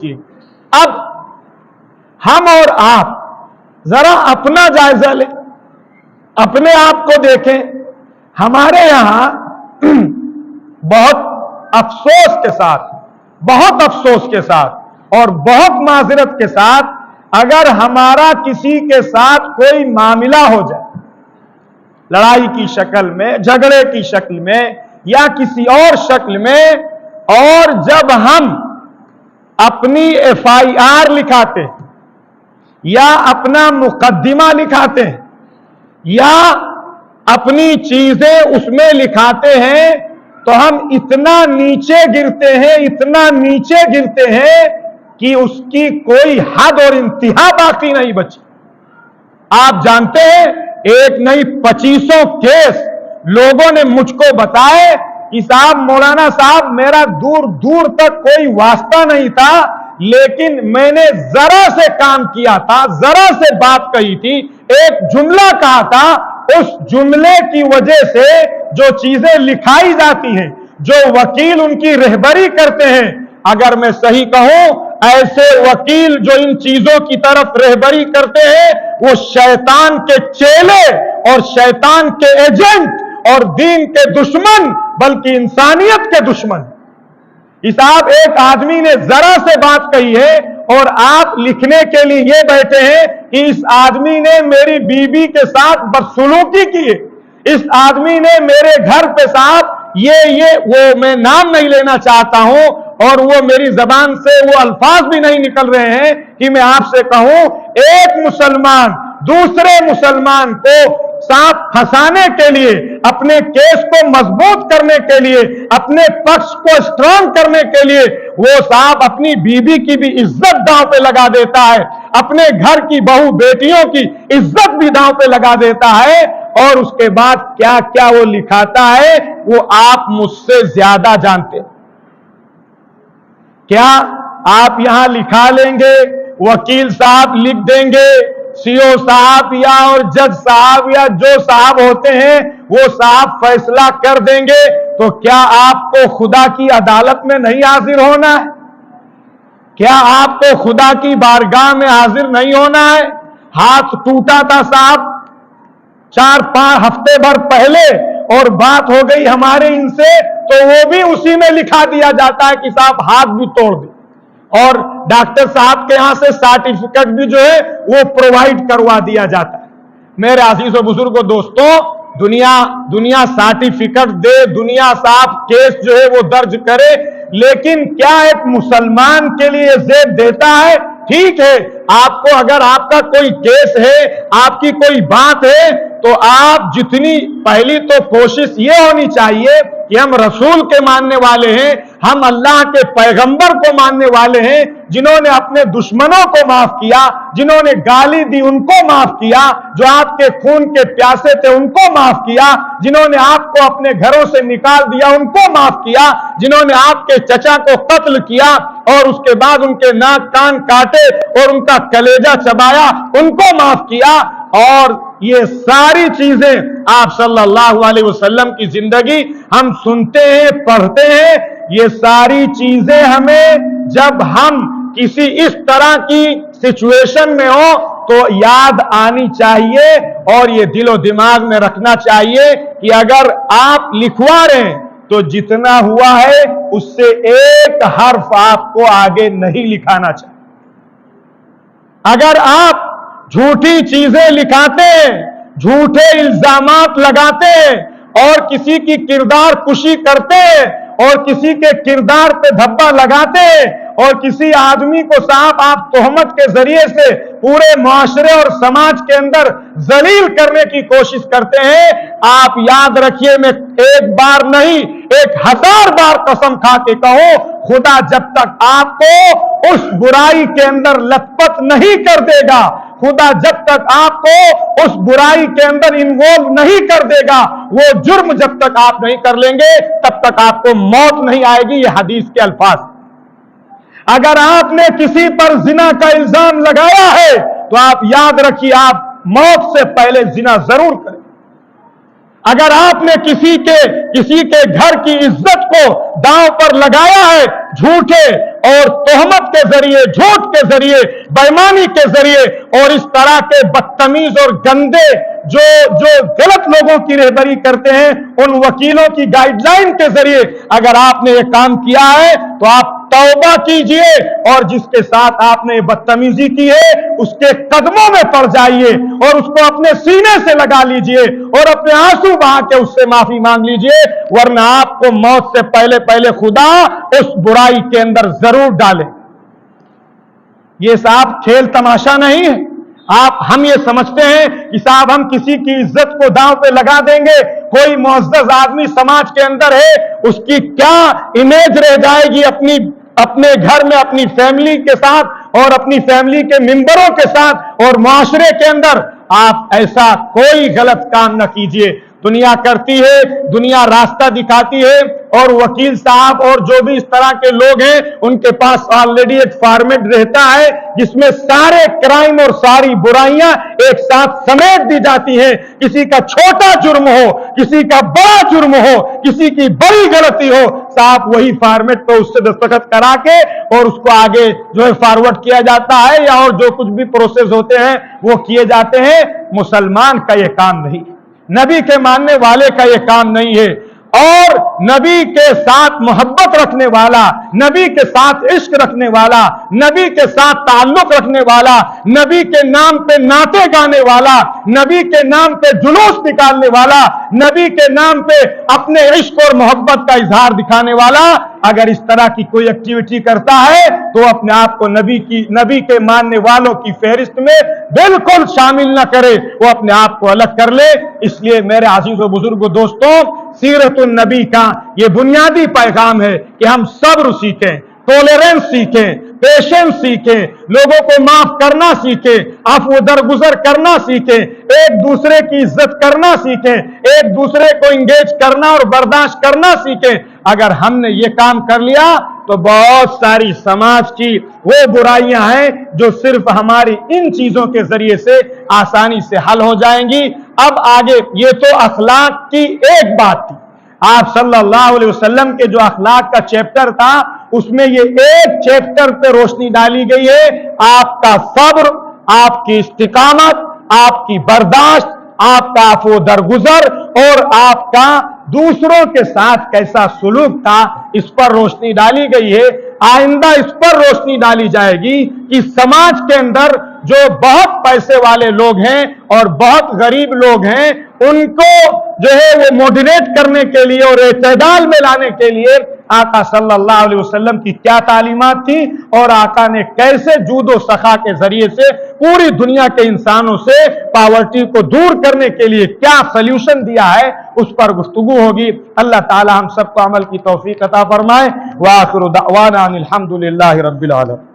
جی اب ہم اور آپ ذرا اپنا جائزہ لیں، اپنے آپ کو دیکھیں. ہمارے یہاں بہت افسوس کے ساتھ اور بہت معذرت کے ساتھ اگر ہمارا کسی کے ساتھ کوئی معاملہ ہو جائے، لڑائی کی شکل میں، جھگڑے کی شکل میں یا کسی اور شکل میں، اور جب ہم اپنی ایف آئی آر لکھاتے ہیں یا اپنا مقدمہ لکھاتے ہیں یا اپنی چیزیں اس میں لکھاتے ہیں تو ہم اتنا نیچے گرتے ہیں کہ اس کی کوئی حد اور انتہا باقی نہیں بچی. آپ جانتے ہیں ایک نہیں 2500 کیس لوگوں نے مجھ کو بتائے کہ صاحب مولانا صاحب میرا دور دور تک کوئی واسطہ نہیں تھا، لیکن میں نے ذرا سے کام کیا تھا، ذرا سے بات کہی تھی، ایک جملہ کہا تھا، اس جملے کی وجہ سے جو چیزیں لکھائی جاتی ہیں، جو وکیل ان کی رہبری کرتے ہیں، اگر میں صحیح کہوں ایسے وکیل جو ان چیزوں کی طرف رہبری کرتے ہیں وہ شیطان کے چیلے اور شیطان کے ایجنٹ اور دین کے دشمن بلکہ انسانیت کے دشمن. صاحب ایک آدمی نے ذرا سے بات کہی ہے اور آپ لکھنے کے لیے یہ بیٹھے ہیں کہ اس آدمی نے میری بیوی کے ساتھ بدسلوکی کی ہے، اس آدمی نے میرے گھر پہ صاحب وہ میں نام نہیں لینا چاہتا ہوں اور وہ میری زبان سے وہ الفاظ بھی نہیں نکل رہے ہیں کہ میں آپ سے کہوں. ایک مسلمان دوسرے مسلمان کو صاف پھنسانے کے لیے، اپنے کیس کو مضبوط کرنے کے لیے، اپنے پکش کو اسٹرانگ کرنے کے لیے وہ صاحب اپنی بیوی کی بھی عزت داؤ پہ لگا دیتا ہے، اپنے گھر کی بہو بیٹیوں کی عزت بھی داؤ پہ لگا دیتا ہے، اور اس کے بعد کیا کیا وہ لکھاتا ہے وہ آپ مجھ سے زیادہ جانتے ہیں. کیا آپ یہاں لکھا لیں گے، وکیل صاحب لکھ دیں گے، سی او صاحب یا اور جج صاحب یا جو صاحب ہوتے ہیں وہ صاحب فیصلہ کر دیں گے، تو کیا آپ کو خدا کی عدالت میں نہیں حاضر ہونا ہے؟ کیا آپ کو خدا کی بارگاہ میں حاضر نہیں ہونا ہے؟ ہاتھ ٹوٹا تھا صاحب 4-5 ہفتے بھر پہلے اور بات ہو گئی ہمارے ان سے تو وہ بھی اسی میں لکھا دیا جاتا ہے کہ صاحب ہاتھ بھی توڑ دے، اور ڈاکٹر صاحب کے یہاں سے سرٹیفکیٹ بھی جو ہے وہ پرووائڈ کروا دیا جاتا ہے. میرے عزیز و بزرگوں دوستوں، دنیا سرٹیفکیٹ دے، دنیا صاحب کیس جو ہے وہ درج کرے، لیکن کیا ایک مسلمان کے لیے زیب دیتا ہے؟ ٹھیک ہے، آپ کو اگر آپ کا کوئی کیس ہے، آپ کی کوئی بات ہے، تو آپ جتنی پہلی تو کوشش یہ ہونی چاہیے کہ ہم رسول کے ماننے والے ہیں، ہم اللہ کے پیغمبر کو ماننے والے ہیں، جنہوں نے اپنے دشمنوں کو معاف کیا، جنہوں نے گالی دی ان کو معاف کیا، جو آپ کے خون کے پیاسے تھے ان کو معاف کیا، جنہوں نے آپ کو اپنے گھروں سے نکال دیا ان کو معاف کیا، جنہوں نے آپ کے چچا کو قتل کیا اور اس کے بعد ان کے ناک کان کاٹے اور ان کا کلیجہ چبایا ان کو معاف کیا. اور یہ ساری چیزیں آپ صلی اللہ علیہ وسلم کی زندگی ہم سنتے ہیں، پڑھتے ہیں. یہ ساری چیزیں ہمیں جب ہم کسی اس طرح کی سچویشن میں ہو تو یاد آنی چاہیے، اور یہ دل و دماغ میں رکھنا چاہیے کہ اگر آپ لکھوا رہے ہیں تو جتنا ہوا ہے اس سے ایک حرف آپ کو آگے نہیں لکھانا چاہیے. اگر آپ جھوٹی چیزیں لکھاتے ہیں، جھوٹے الزامات لگاتے ہیں اور کسی کی کردار کشی کرتے ہیں اور کسی کے کردار پہ دھبا لگاتے ہیں اور کسی آدمی کو صاحب آپ تہمت کے ذریعے سے پورے معاشرے اور سماج کے اندر ذلیل کرنے کی کوشش کرتے ہیں، آپ یاد رکھیے، میں ایک بار نہیں 1000 بار قسم کھا کے کہوں، خدا جب تک آپ کو اس برائی کے اندر لت پت نہیں کر دے گا، خدا جب تک آپ کو اس برائی کے اندر انوالو نہیں کر دے گا، وہ جرم جب تک آپ نہیں کر لیں گے تب تک آپ کو موت نہیں آئے گی. یہ حدیث کے الفاظ. اگر آپ نے کسی پر زنا کا الزام لگایا ہے تو آپ یاد رکھیے آپ موت سے پہلے زنا ضرور کریں. اگر آپ نے کسی کے گھر کی عزت کو داؤں پر لگایا ہے جھوٹے اور تہمت کے ذریعے, جھوٹ کے ذریعے, بےایمانی کے ذریعے اور اس طرح کے بدتمیز اور گندے جو غلط لوگوں کی رہبری کرتے ہیں ان وکیلوں کی گائیڈ لائن کے ذریعے اگر آپ نے یہ کام کیا ہے تو آپ توبہ کیجئے, اور جس کے ساتھ آپ نے بدتمیزی کی ہے اس کے قدموں میں پڑ جائیے اور اس کو اپنے سینے سے لگا لیجئے اور اپنے آنسو بہا کے اس سے معافی مانگ لیجئے, ورنہ آپ کو موت سے پہلے خدا اس برائی کے اندر ضرور ڈالے. یہ صاحب کھیل تماشا نہیں ہے. ہم یہ سمجھتے ہیں کہ صاحب ہم کسی کی عزت کو داؤں پہ لگا دیں گے, کوئی معزز آدمی سماج کے اندر ہے, اس کی کیا امیج رہ جائے گی اپنے گھر میں اپنی فیملی کے ساتھ اور اپنی فیملی کے ممبروں کے ساتھ اور معاشرے کے اندر. آپ ایسا کوئی غلط کام نہ کیجئے. دنیا کرتی ہے, دنیا راستہ دکھاتی ہے, اور وکیل صاحب اور جو بھی اس طرح کے لوگ ہیں ان کے پاس آلریڈی ایک فارمیٹ رہتا ہے جس میں سارے کرائم اور ساری برائیاں ایک ساتھ سمیٹ دی جاتی ہیں. کسی کا چھوٹا جرم ہو, کسی کا بڑا جرم ہو, کسی کی بڑی غلطی ہو, صاحب وہی فارمیٹ پہ اس سے دستخط کرا کے اور اس کو آگے جو ہے فارورڈ کیا جاتا ہے, یا اور جو کچھ بھی پروسیس ہوتے ہیں وہ کیے جاتے ہیں. مسلمان کا یہ کام نہیں, نبی کے ماننے والے کا یہ کام نہیں ہے. اور نبی کے ساتھ محبت رکھنے والا, نبی کے ساتھ عشق رکھنے والا, نبی کے ساتھ تعلق رکھنے والا, نبی کے نام پہ نعتیں گانے والا, نبی کے نام پہ جلوس نکالنے والا, نبی کے نام پہ اپنے عشق اور محبت کا اظہار دکھانے والا اگر اس طرح کی کوئی ایکٹیویٹی کرتا ہے تو اپنے آپ کو نبی کے ماننے والوں کی فہرست میں بالکل شامل نہ کرے, وہ اپنے آپ کو الگ کر لے. اس لیے میرے عزیز و بزرگوں دوستوں, سیرت النبی کا یہ بنیادی پیغام ہے کہ ہم صبر سیکھیں, ٹولرنس سیکھیں, پیشنس سیکھیں, لوگوں کو معاف کرنا سیکھیں, عفو درگزر کرنا سیکھیں, ایک دوسرے کی عزت کرنا سیکھیں, ایک دوسرے کو انگیج کرنا اور برداشت کرنا سیکھیں. اگر ہم نے یہ کام کر لیا تو بہت ساری سماج کی وہ برائیاں ہیں جو صرف ہماری ان چیزوں کے ذریعے سے آسانی سے حل ہو جائیں گی. اب آگے, یہ تو اخلاق کی ایک بات تھی. آپ صلی اللہ علیہ وسلم کے جو اخلاق کا چیپٹر تھا اس میں یہ ایک چیپٹر پہ روشنی ڈالی گئی ہے, آپ کا صبر, آپ کی استقامت, آپ کی برداشت, آپ کا عفو درگزر اور آپ کا دوسروں کے ساتھ کیسا سلوک تھا, اس پر روشنی ڈالی گئی ہے. آئندہ اس پر روشنی ڈالی جائے گی کہ سماج کے اندر جو بہت پیسے والے لوگ ہیں اور بہت غریب لوگ ہیں ان کو جو ہے وہ موڈریٹ کرنے کے لیے اور اعتدال میں لانے کے لیے آقا صلی اللہ علیہ وسلم کی کیا تعلیمات تھی, اور آقا نے کیسے جود و سخا کے ذریعے سے پوری دنیا کے انسانوں سے پاورٹی کو دور کرنے کے لیے کیا سلیوشن دیا ہے, اس پر گفتگو ہوگی. اللہ تعالی ہم سب کو عمل کی توفیق عطا فرمائے. وآخر دعوانا الحمد للہ رب العالمین.